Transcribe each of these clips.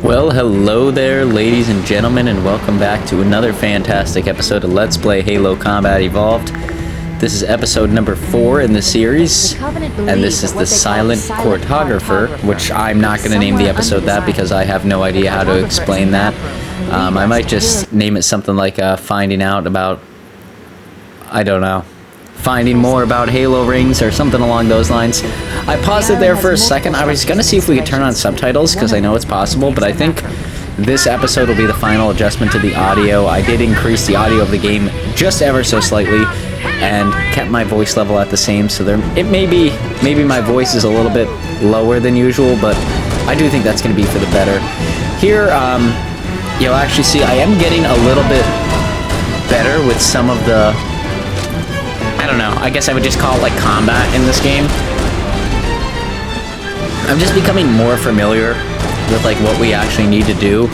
Well, hello there, ladies and gentlemen, and welcome back to another fantastic episode of Let's Play Halo Combat Evolved. This is episode number 4 in the series, and this is the Silent Cartographer, which I'm not going to name the episode that because I have no idea how to explain that. I might just name it something like finding out about, I don't know, finding more about Halo rings or something along those lines. I paused it there for a second. I was going to see if we could turn on subtitles because I know it's possible, but I think this episode will be the final adjustment to the audio. I did increase the audio of the game just ever so slightly and kept my voice level at the same, so it maybe my voice is a little bit lower than usual, but I do think that's going to be for the better. Here, you'll actually see I am getting a little bit better with some of the, I don't know, I guess I would just call it like combat in this game. I'm just becoming more familiar with like what we actually need to do,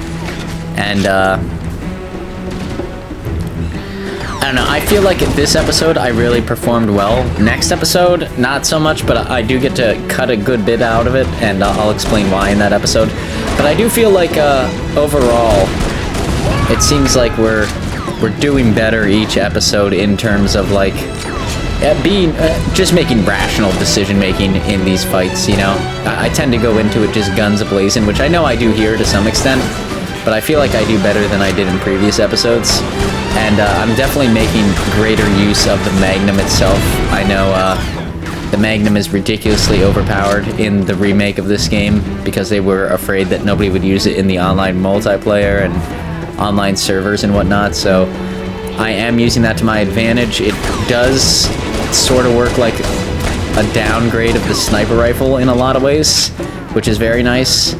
and I don't know, I feel like this episode I really performed well. Next episode, not so much, but I do get to cut a good bit out of it, and I'll explain why in that episode. But I do feel like overall, it seems like we're doing better each episode in terms of like just making rational decision making in these fights. You know, I tend to go into it just guns a-blazing, which I know I do here to some extent, but I feel like I do better than I did in previous episodes, and I'm definitely making greater use of the Magnum itself. I know the Magnum is ridiculously overpowered in the remake of this game because they were afraid that nobody would use it in the online multiplayer and online servers and whatnot, so I am using that to my advantage. It does sort of work like a downgrade of the sniper rifle in a lot of ways, which is very nice,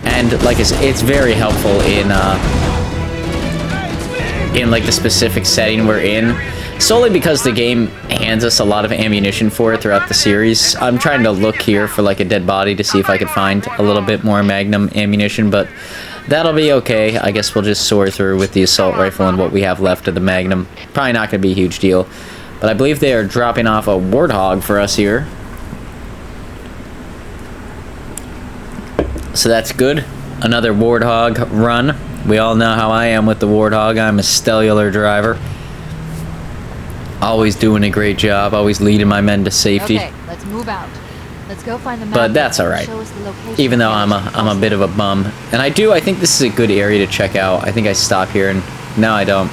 and like it's very helpful in like the specific setting we're in, solely because the game hands us a lot of ammunition for it throughout the series. I'm trying to look here for like a dead body to see if I could find a little bit more Magnum ammunition, but that'll be okay. I guess we'll just soar through with the assault rifle and what we have left of the Magnum. Probably not going to be a huge deal. But I believe they are dropping off a Warthog for us here. So that's good. Another Warthog run. We all know how I am with the Warthog. I'm a stellar driver. Always doing a great job. Always leading my men to safety. Okay, let's move out. Let's go find the map. But that's alright. Even though I'm a bit of a bum. And I think this is a good area to check out. I think I stop here and no, I don't.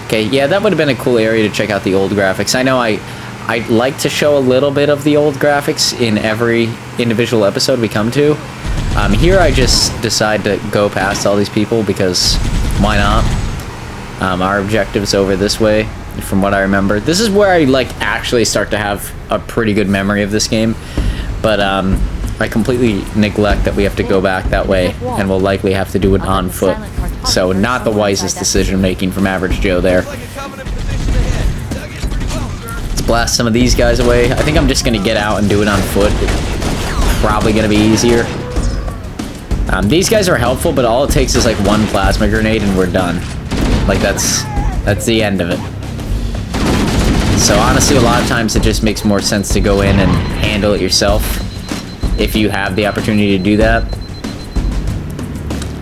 Okay, yeah, that would have been a cool area to check out the old graphics. I know I'd like to show a little bit of the old graphics in every individual episode we come to. Here I just decide to go past all these people because why not? Our objective's over this way, from what I remember. This is where I like actually start to have a pretty good memory of this game. But I completely neglect that we have to go back that way, and we'll likely have to do it on foot. So not the wisest decision making from Average Joe there. Let's blast some of these guys away. I think I'm just going to get out and do it on foot. It's probably going to be easier. These guys are helpful, but all it takes is like one plasma grenade and we're done. Like that's the end of it. So honestly, a lot of times it just makes more sense to go in and handle it yourself if you have the opportunity to do that.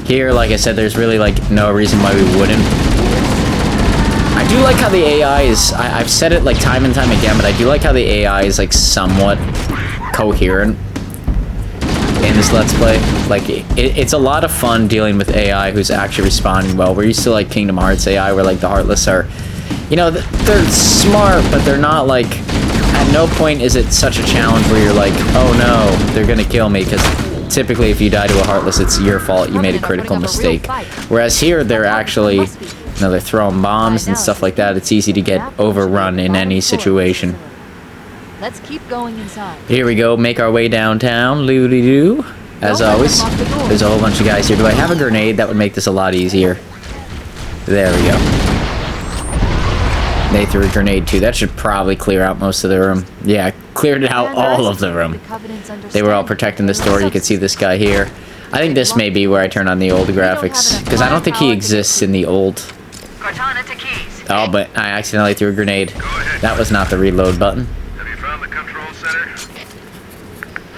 Here, like I said, there's really like no reason why we wouldn't. I do like how the AI is, I've said it like time and time again, but I do like how the AI is like somewhat coherent in this Let's Play. Like it's a lot of fun dealing with AI who's actually responding well. We're used to like Kingdom Hearts AI where like the Heartless are, you know, they're smart, but they're not like, at no point is it such a challenge where you're like, oh no, they're gonna kill me, because typically if you die to a Heartless, it's your fault, you made a critical mistake. Whereas here, they're actually, you know, they're throwing bombs and stuff like that. It's easy to get overrun in any situation. Let's keep going inside. Here we go, make our way downtown, loo-dee-doo. As always, there's a whole bunch of guys here. Do I have a grenade? That would make this a lot easier. There we go. They threw a grenade too. That should probably clear out most of the room. Yeah, cleared out all of the room. They were all protecting this door. You can see this guy here. I think this may be where I turn on the old graphics, because I don't think he exists in the old. Oh, but I accidentally threw a grenade. That was not the reload button. Have you found the control center?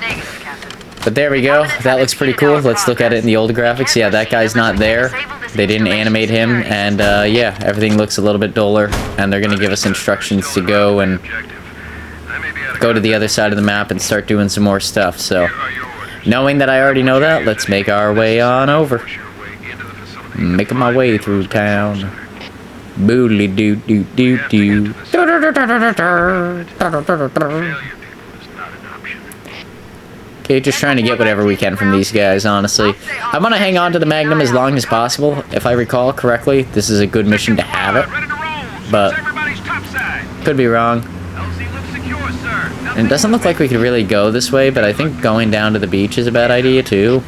Negative, Captain. But there we go. That looks pretty cool. Let's look at it in the older graphics. Yeah, that guy's not there. They didn't animate him, and yeah, everything looks a little bit duller. And they're going to give us instructions to go and go to the other side of the map and start doing some more stuff. So, knowing that I already know that, let's make our way on over. Making my way through town. Boodly doo doo doo doo. Okay, just trying to get whatever we can from these guys, honestly. I want to hang on to the Magnum as long as possible. If I recall correctly, this is a good mission to have it. But, could be wrong. And it doesn't look like we could really go this way, but I think going down to the beach is a bad idea, too.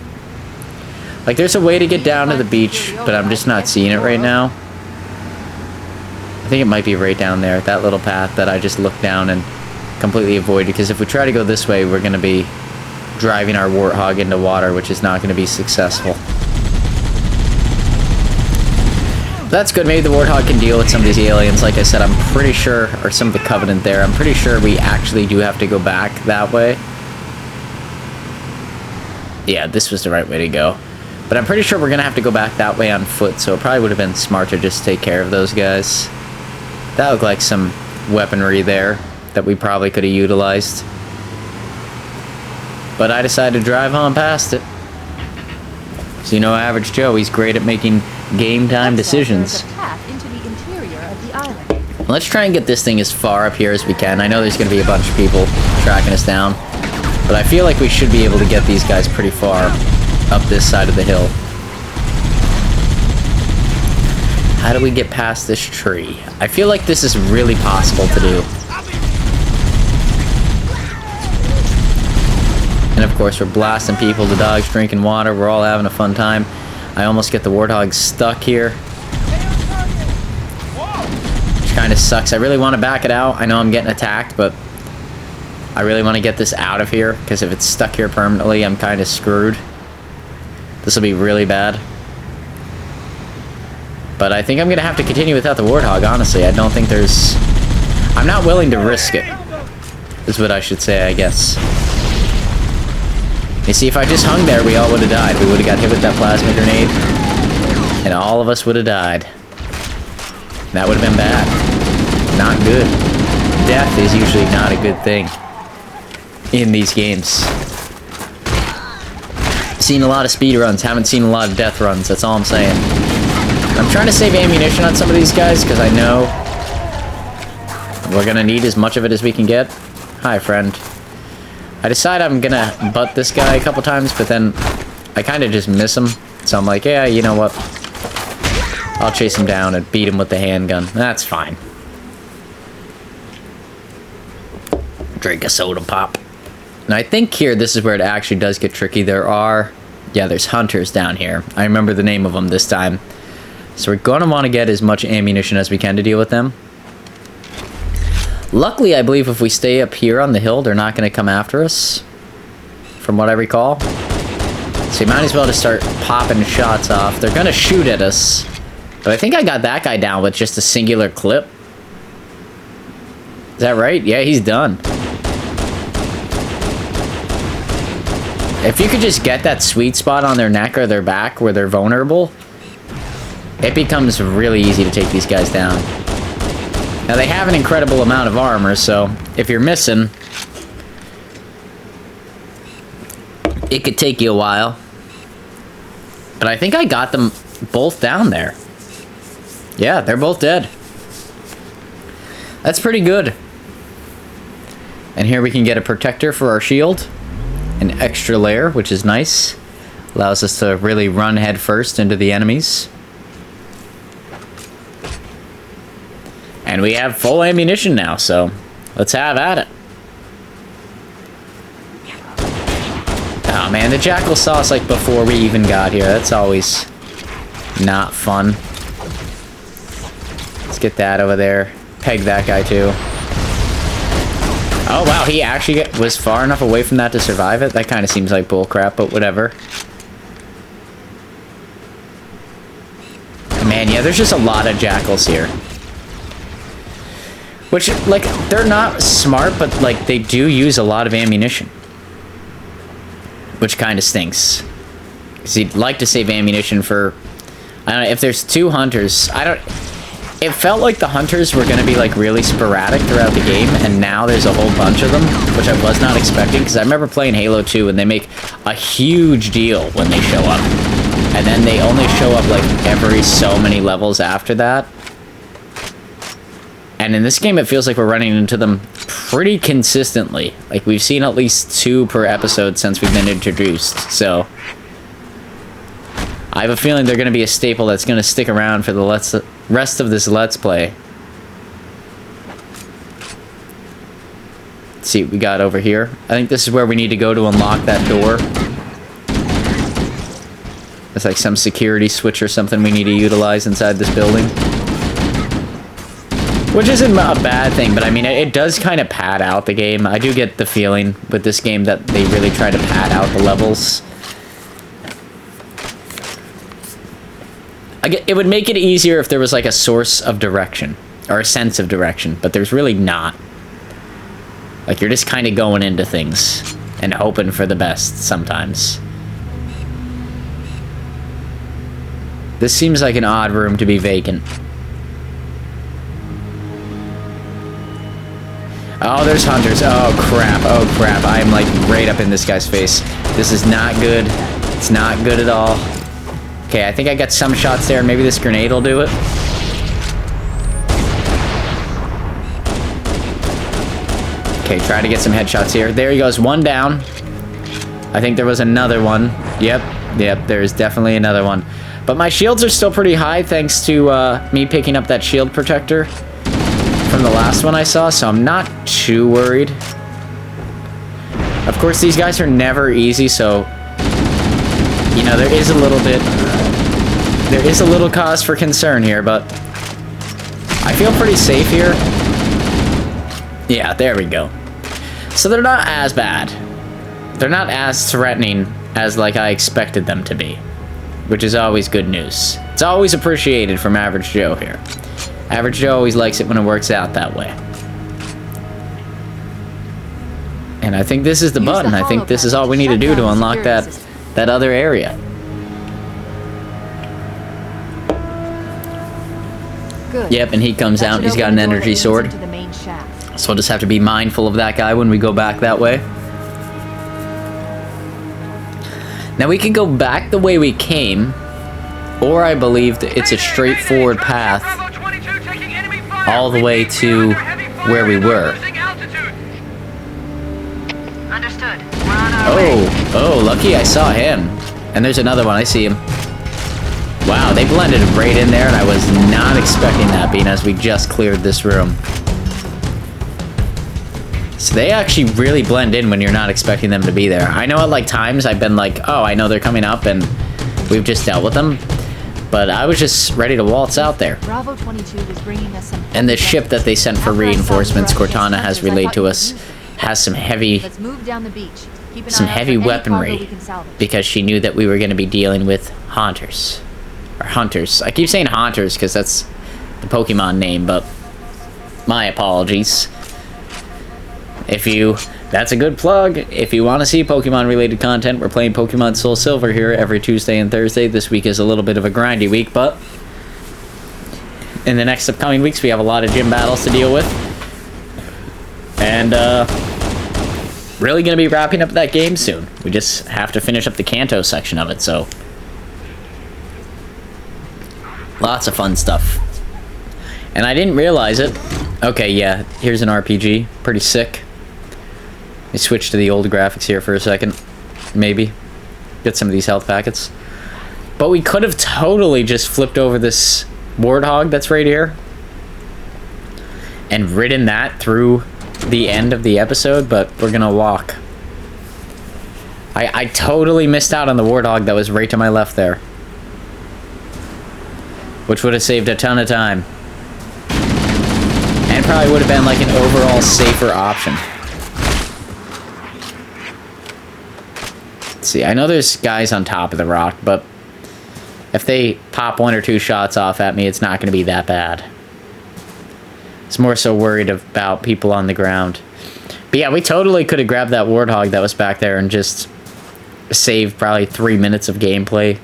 Like, there's a way to get down to the beach, but I'm just not seeing it right now. I think it might be right down there, that little path that I just looked down and completely avoided. Because if we try to go this way, we're going to be driving our Warthog into water, which is not going to be successful. That's good. Maybe the Warthog can deal with some of these aliens. Like I said, I'm pretty sure, or some of the Covenant there, I'm pretty sure we actually do have to go back that way. Yeah, this was the right way to go. But I'm pretty sure we're going to have to go back that way on foot, so it probably would have been smart to just take care of those guys. That looked like some weaponry there that we probably could have utilized. But I decided to drive on past it. So, you know, average Joe, he's great at making game time decisions. Let's try and get this thing as far up here as we can. I know there's going to be a bunch of people tracking us down, but I feel like we should be able to get these guys pretty far up this side of the hill. How do we get past this tree? I feel like this is really possible to do. And of course, we're blasting people, the dog's drinking water, we're all having a fun time. I almost get the Warthog stuck here. Which kind of sucks. I really want to back it out. I know I'm getting attacked, but I really want to get this out of here, because if it's stuck here permanently, I'm kind of screwed. This will be really bad. But I think I'm going to have to continue without the Warthog, honestly. I don't think there's... I'm not willing to risk it, is what I should say, I guess. You see, if I just hung there, we all would have died. We would have got hit with that plasma grenade, and all of us would have died. That would have been bad. Not good. Death is usually not a good thing in these games. Seen a lot of speed runs, haven't seen a lot of death runs, that's all I'm saying. I'm trying to save ammunition on some of these guys, because I know we're going to need as much of it as we can get. Hi, friend. I decide I'm gonna butt this guy a couple times, but then I kind of just miss him. So I'm like, yeah, you know what? I'll chase him down and beat him with the handgun. That's fine. Drink a soda pop. And I think here, this is where it actually does get tricky. There's hunters down here. I remember the name of them this time. So we're gonna want to get as much ammunition as we can to deal with them. Luckily, I believe if we stay up here on the hill, they're not going to come after us, from what I recall. So you might as well just start popping shots off. They're going to shoot at us, but I think I got that guy down with just a singular clip. Is that right? Yeah, he's done. If you could just get that sweet spot on their neck or their back where they're vulnerable, it becomes really easy to take these guys down. Now, they have an incredible amount of armor, so if you're missing, it could take you a while. But I think I got them both down there. Yeah, they're both dead. That's pretty good. And here we can get a protector for our shield. An extra layer, which is nice. Allows us to really run head first into the enemies. And we have full ammunition now, so let's have at it. Oh man, the Jackal saw us like before we even got here. That's always not fun. Let's get that over there. Peg that guy too. Oh wow, he actually was far enough away from that to survive it? That kind of seems like bullcrap, but whatever. Man, yeah, there's just a lot of Jackals here. Which, like, they're not smart, but, like, they do use a lot of ammunition. which kind of stinks. Because you'd like to save ammunition for... I don't know, if there's 2 hunters, I don't... It felt like the hunters were going to be, like, really sporadic throughout the game, and now there's a whole bunch of them, which I was not expecting, because I remember playing Halo 2, and they make a huge deal when they show up. And then they only show up, like, every so many levels after that. And in this game, it feels like we're running into them pretty consistently. Like, we've seen at least 2 per episode since we've been introduced, so... I have a feeling they're going to be a staple that's going to stick around for the rest of this Let's Play. Let's see what we got over here. I think this is where we need to go to unlock that door. There's like some security switch or something we need to utilize inside this building. Which isn't a bad thing, but I mean, it does kind of pad out the game. I do get the feeling with this game that they really try to pad out the levels. It would make it easier if there was like a source of direction, or a sense of direction, but there's really not. Like, you're just kind of going into things, and hoping for the best sometimes. This seems like an odd room to be vacant. Oh, there's hunters. Oh, crap. Oh, crap. I'm, like, right up in this guy's face. This is not good. It's not good at all. Okay, I think I got some shots there. Maybe this grenade will do it. Okay, try to get some headshots here. There he goes. One down. I think there was another one. Yep, there's definitely another one. But my shields are still pretty high thanks to me picking up that shield protector from the last one I saw, so I'm not too worried. Of course, these guys are never easy, so... You know, there is a little bit... There is a little cause for concern here, but... I feel pretty safe here. Yeah, there we go. So they're not as bad. They're not as threatening as, like, I expected them to be. Which is always good news. It's always appreciated from Average Joe here. Average Joe always likes it when it works out that way. And I think this is the button. I think this is all we need to do to unlock that other area. Good. Yep, and he comes out and he's got an energy sword. So we'll just have to be mindful of that guy when we go back that way. Now we can go back the way we came, or I believe that it's a straightforward path all the way to where we were. Understood. We're on our way. Oh, lucky I saw him. And there's another one, I see him. Wow, they blended right in there, and I was not expecting that, being as we just cleared this room. So they actually really blend in when you're not expecting them to be there. I know at like times I've been like, oh, I know they're coming up, and we've just dealt with them. But I was just ready to waltz out there. Bravo 22 was bringing us some... And the ship that they sent for reinforcements, Cortana has relayed to us, has some heavy... Let's move down the beach. Keep an some eye out heavy for any weaponry, cargo we can salvage. because she knew that we were going to be dealing with haunters. Or hunters. I keep saying haunters because that's the Pokemon name, but my apologies. That's a good plug. If you want to see Pokemon related content, we're playing Pokemon Soul Silver here every Tuesday and Thursday. This week is a little bit of a grindy week, but in the next upcoming weeks we have a lot of gym battles to deal with. And really going to be wrapping up that game soon. We just have to finish up the Kanto section of it, so lots of fun stuff. And I didn't realize it. Okay, yeah, here's an RPG. Pretty sick. Let me switch to the old graphics here for a second. Maybe. Get some of these health packets. But we could have totally just flipped over this warthog that's right here and ridden that through the end of the episode, but we're gonna walk. I totally missed out on the warthog that was right to my left there, which would have saved a ton of time. And probably would have been like an overall safer option. Let's see, I know there's guys on top of the rock, but if they pop 1 or 2 shots off at me, it's not going to be that bad. It's more so worried about people on the ground. But yeah, we totally could have grabbed that warthog that was back there and just saved probably 3 minutes of gameplay.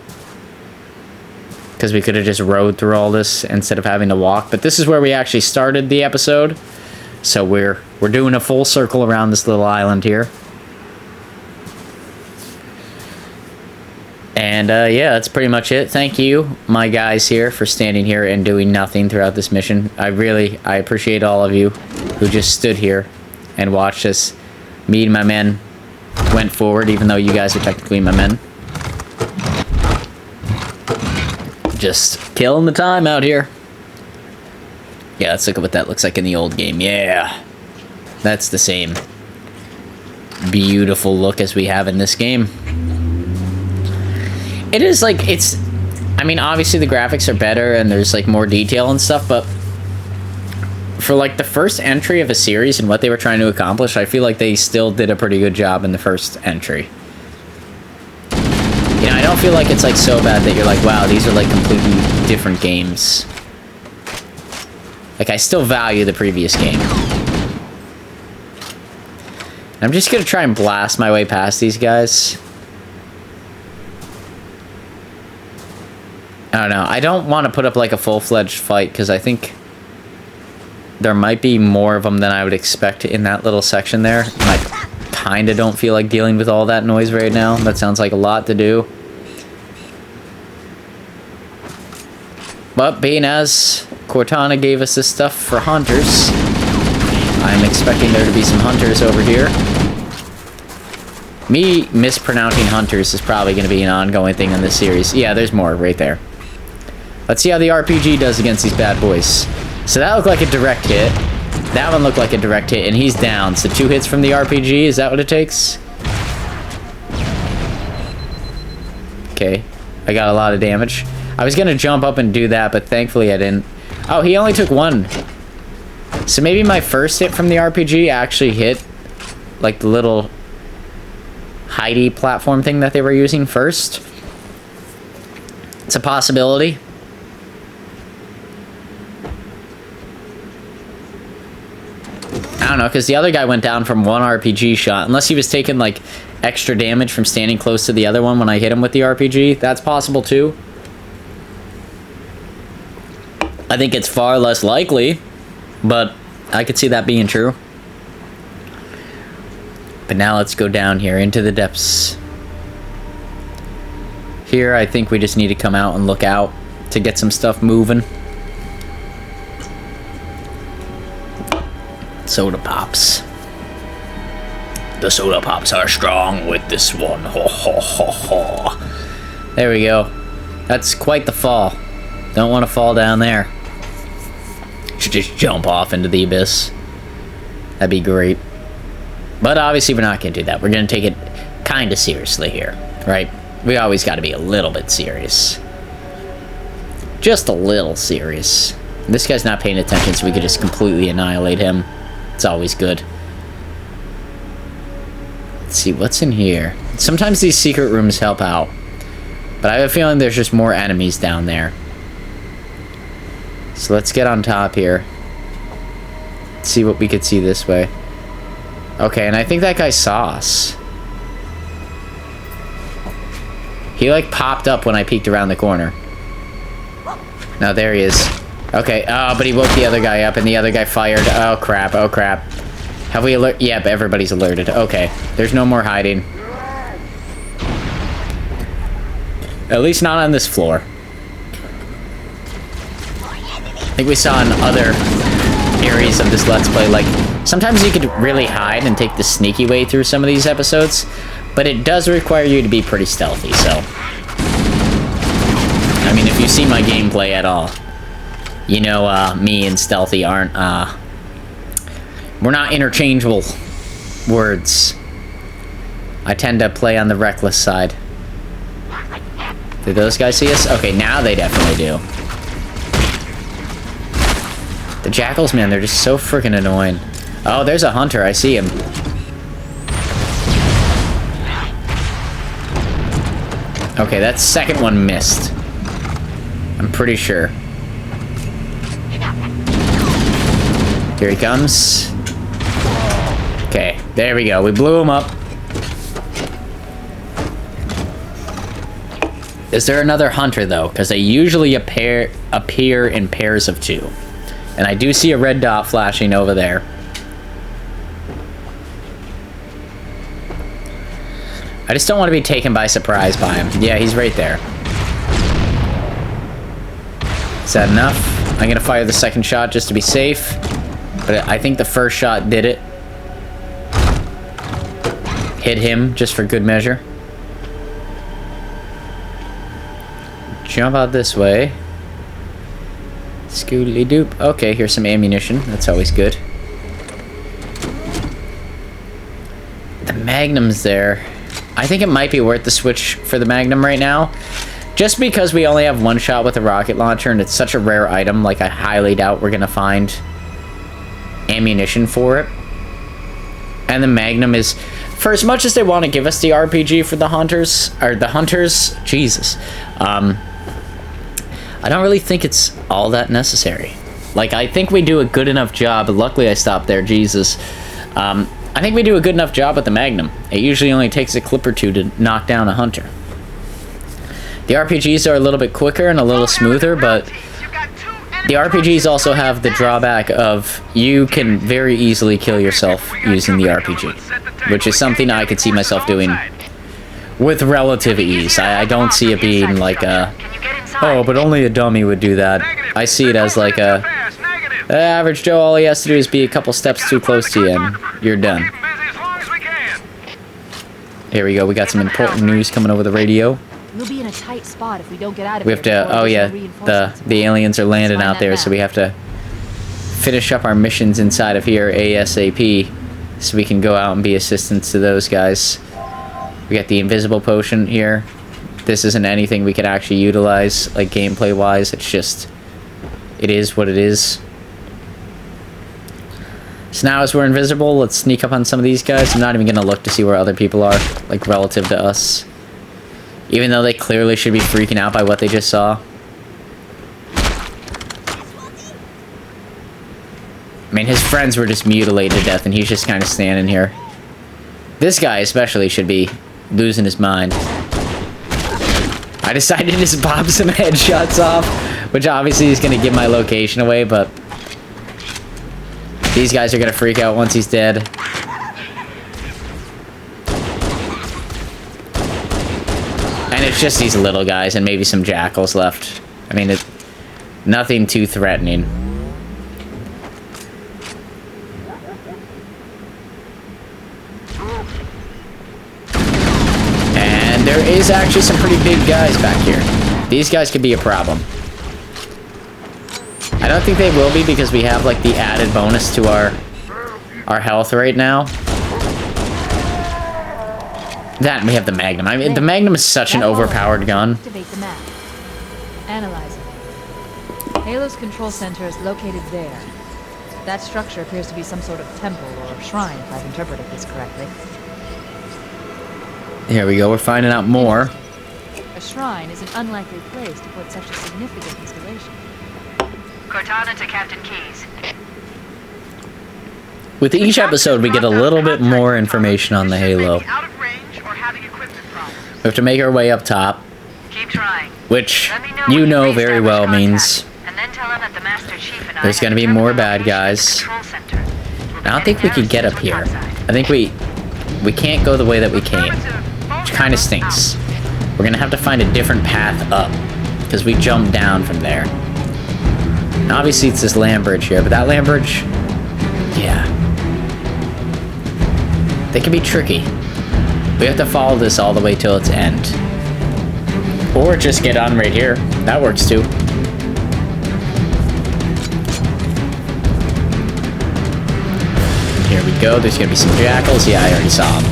Because we could have just rode through all this instead of having to walk. But this is where we actually started the episode. So we're doing a full circle around this little island here. And yeah, that's pretty much it. Thank you, my guys here, for standing here and doing nothing throughout this mission. I appreciate all of you who just stood here and watched us. Me and my men went forward, even though you guys are technically my men. Just killing the time out here. Yeah, let's look at what that looks like in the old game. Yeah, that's the same beautiful look as we have in this game. It is like, I mean, obviously the graphics are better and there's like more detail and stuff, but for like the first entry of a series and what they were trying to accomplish, I feel like they still did a pretty good job in the first entry. You know, I don't feel like it's like so bad that you're like, wow, these are like completely different games. Like, I still value the previous game. I'm just gonna try and blast my way past these guys. I don't know. I don't want to put up like a full-fledged fight because I think there might be more of them than I would expect in that little section there. I kind of don't feel like dealing with all that noise right now. That sounds like a lot to do. But being as Cortana gave us this stuff for hunters, I'm expecting there to be some hunters over here. Me mispronouncing hunters is probably going to be an ongoing thing in this series. Yeah, there's more right there. Let's see how the RPG does against these bad boys. So that looked like a direct hit. That one looked like a direct hit, and he's down. So 2 hits from the RPG, is that what it takes? Okay, I got a lot of damage. I was gonna jump up and do that, but thankfully I didn't. Oh, he only took 1. So maybe my first hit from the RPG actually hit like the little hidey platform thing that they were using first. It's a possibility. I don't know, because the other guy went down from 1 RPG shot. Unless he was taking, like, extra damage from standing close to the other one when I hit him with the RPG. That's possible, too. I think it's far less likely, but I could see that being true. But now let's go down here into the depths. Here, I think we just need to come out and look out to get some stuff moving. Soda pops. The soda pops are strong with this one. Ho, ho, ho, ho. There we go. That's quite the fall. Don't want to fall down there. Should just jump off into the abyss. That'd be great. But obviously we're not going to do that. We're going to take it kind of seriously here, right? We always got to be a little bit serious. Just a little serious. This guy's not paying attention, so we could just completely annihilate him. It's always good. Let's see, what's in here? Sometimes these secret rooms help out. But I have a feeling there's just more enemies down there. So let's get on top here. See what we could see this way. Okay, and I think that guy saw us. He like popped up when I peeked around the corner. No, there he is. Okay, oh, but he woke the other guy up and the other guy fired. Oh crap, oh crap. Have we alert? Yep, everybody's alerted. Okay, there's no more hiding. At least not on this floor. I think we saw in other areas of this Let's Play, like, sometimes you could really hide and take the sneaky way through some of these episodes, but it does require you to be pretty stealthy, so. I mean, if you see my gameplay at all, you know me and stealthy aren't, we're not interchangeable words. I tend to play on the reckless side. Did those guys see us? Okay, now they definitely do. The jackals, man, they're just so freaking annoying. Oh, there's a hunter. I see him. Okay, that second one missed. I'm pretty sure. Here he comes. Okay, there we go. We blew him up. Is there another hunter, though? Because they usually appear in pairs of 2. And I do see a red dot flashing over there. I just don't want to be taken by surprise by him. Yeah, he's right there. Is that enough? I'm going to fire the second shot just to be safe. But I think the first shot did it. Hit him just for good measure. Jump out this way. Scootly doop. Okay, here's some ammunition. That's always good. The Magnum's there. I think it might be worth the switch for the Magnum right now. Just because we only have one shot with a rocket launcher and it's such a rare item, like I highly doubt we're gonna find ammunition for it. And the Magnum is, for as much as they want to give us the RPG for the hunters, Jesus. I don't really think it's all that necessary. Like, I think we do a good enough job. Luckily, I stopped there, Jesus. I think we do a good enough job with the Magnum. It usually only takes a clip or 2 to knock down a hunter. The RPGs are a little bit quicker and a little smoother, but the RPGs also have the drawback of you can very easily kill yourself using the RPG, which is something I could see myself doing with relative ease. I don't see it being like a, oh, but only a dummy would do that. I see it as like a, average Joe, all he has to do is be a couple steps too close to you and you're done. Here we go, we got some important news coming over the radio. We'll be in a tight spot if we don't get out of We have to, oh yeah, the aliens are landing out there, so we have to finish up our missions inside of here ASAP so we can go out and be assistants to those guys. We got the invisible potion here. This isn't anything we could actually utilize, like gameplay wise, it's just, it is what it is. So now as we're invisible, let's sneak up on some of these guys. I'm not even gonna look to see where other people are, like relative to us. Even though they clearly should be freaking out by what they just saw. I mean, his friends were just mutilated to death and he's just kind of standing here. This guy especially should be losing his mind. I decided to just pop some headshots off, which obviously is going to give my location away, but these guys are going to freak out once he's dead. And it's just these little guys and maybe some jackals left. I mean, it's nothing too threatening. And there is actually some pretty big guys back here. These guys could be a problem. I don't think they will be because we have like the added bonus to our health right now. That and we have the Magnum. I mean, the Magnum is such an overpowered gun. Activate the map. Analyze it. Halo's control center is located there. That structure appears to be some sort of temple or shrine, if I've interpreted this correctly. Here we go. We're finding out more. A shrine is an unlikely place to put such a significant installation. Cortana to Captain Keyes. With each episode, we get a little bit more information on the Halo. We have to make our way up top, Keep trying. which you know very well means And then tell him that the Master Chief and I there's going to be have more determined bad guys. control center. We'll be I don't think we heading could get up down here. outside. I think we can't go the way that we came, which kind of stinks. We're going to have to find a different path up, because we jumped down from there. And obviously it's this land bridge here, but that land bridge, yeah. They can be tricky. We have to follow this all the way till its end. Or just get on right here. That works too. Here we go. There's gonna be some jackals. Yeah, I already saw them.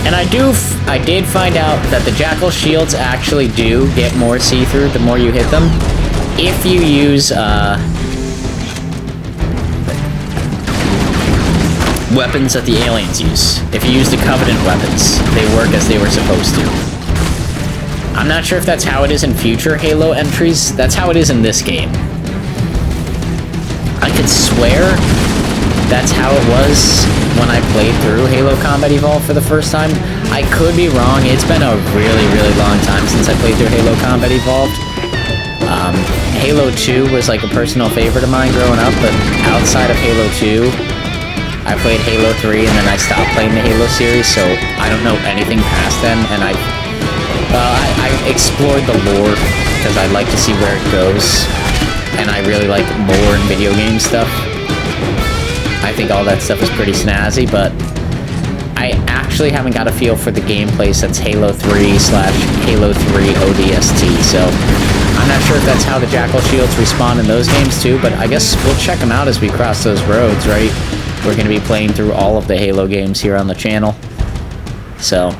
And I did find out that the jackal shields actually do get more see-through the more you hit them. If you use weapons that the aliens use. If you use the Covenant weapons, they work as they were supposed to. I'm not sure if that's how it is in future Halo entries. That's how it is in this game. I could swear that's how it was when I played through Halo Combat Evolved for the first time. I could be wrong. It's been a really, really long time since I played through Halo Combat Evolved. Halo 2 was like a personal favorite of mine growing up, but outside of Halo 2, I played Halo 3 and then I stopped playing the Halo series, so I don't know anything past then, and I explored the lore because I'd like to see where it goes, and I really like lore and video game stuff. I think all that stuff is pretty snazzy, but I actually haven't got a feel for the gameplay since Halo 3/Halo 3 ODST, so I'm not sure if that's how the Jackal Shields respawn in those games too, but I guess we'll check them out as we cross those roads, right? We're going to be playing through all of the Halo games here on the channel, so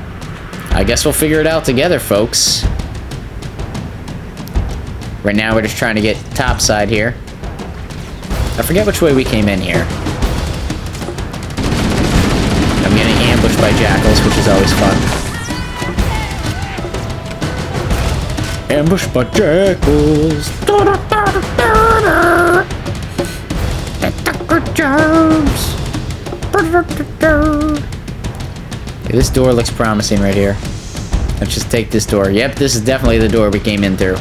I guess we'll figure it out together, folks. Right now we're just trying to get topside here. I forget which way we came in here. I'm getting ambushed by jackals, which is always fun. Ambushed by jackals. Okay, this door looks promising right here. Let's just take this door. Yep, this is definitely the door we came in through.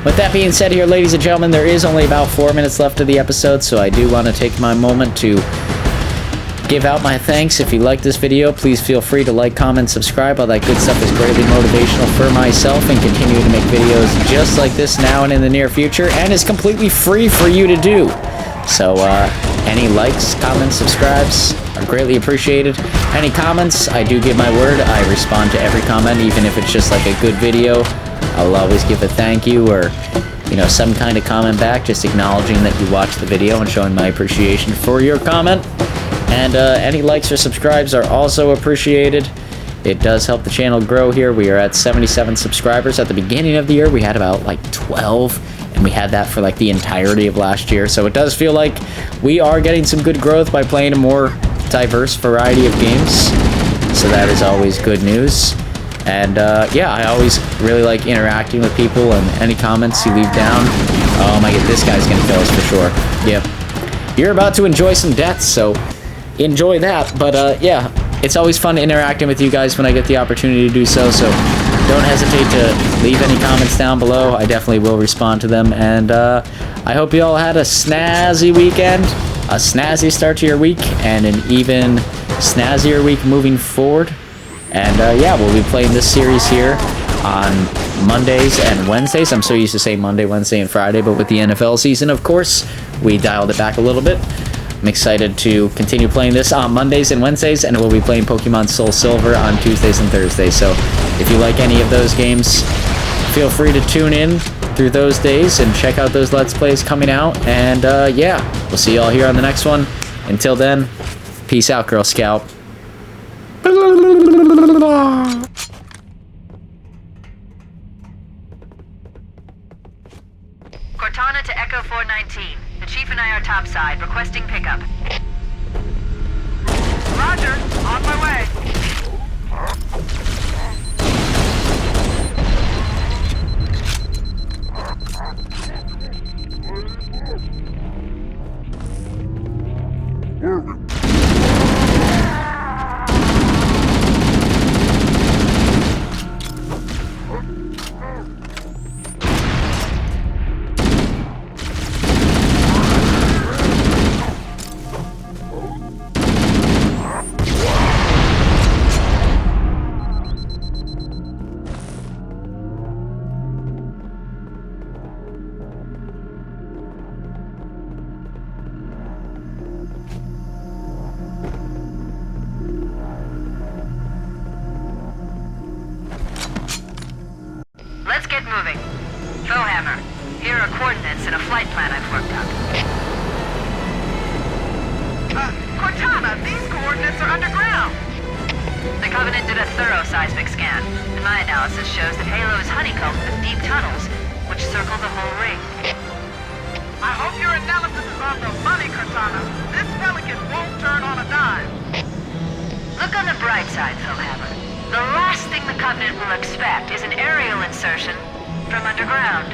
With that being said here, ladies and gentlemen, there is only about 4 minutes left of the episode, so I do want to take my moment to give out my thanks. If you like this video, please feel free to like, comment, subscribe. All that good stuff is greatly motivational for myself and continue to make videos just like this now and in the near future, and is completely free for you to do. So any likes, comments, subscribes are greatly appreciated. Any comments, I do give my word. I respond to every comment, even if it's just like a good video. I'll always give a thank you or, you know, some kind of comment back, just acknowledging that you watched the video and showing my appreciation for your comment. And any likes or subscribes are also appreciated. It does help the channel grow here. We are at 77 subscribers. At the beginning of the year, we had about like 12, and we had that for like the entirety of last year. So it does feel like we are getting some good growth by playing a more diverse variety of games. So that is always good news. And yeah, I always really like interacting with people, and any comments you leave down. Oh my god, this guy's gonna kill us for sure. Yep. You're about to enjoy some deaths, so enjoy that. But yeah, it's always fun interacting with you guys when I get the opportunity to do so. So don't hesitate to leave any comments down below. I definitely will respond to them. And I hope you all had a snazzy weekend, a snazzy start to your week, and an even snazzier week moving forward. And yeah, we'll be playing this series here on Mondays and Wednesdays. I'm so used to saying Monday, Wednesday, and Friday, but with the NFL season, of course, we dialed it back a little bit. I'm excited to continue playing this on Mondays and Wednesdays, and we'll be playing Pokemon Soul Silver on Tuesdays and Thursdays. So if you like any of those games, feel free to tune in through those days and check out those Let's Plays coming out. And yeah, we'll see you all here on the next one. Until then, peace out, Girl Scout. Cortana to Echo 419. The Chief and I are topside, requesting pickup. Roger, on my way. Let's get moving. Foehammer, here are coordinates and a flight plan I've worked up. Cortana, these coordinates are underground. The Covenant did a thorough seismic scan, and my analysis shows that Halo is honeycombed with deep tunnels, which circle the whole ring. I hope your analysis is on the money, Cortana. This Pelican won't turn on a dime. Look on the bright side, Foehammer. The last thing the Covenant will expect is an aerial insertion from underground.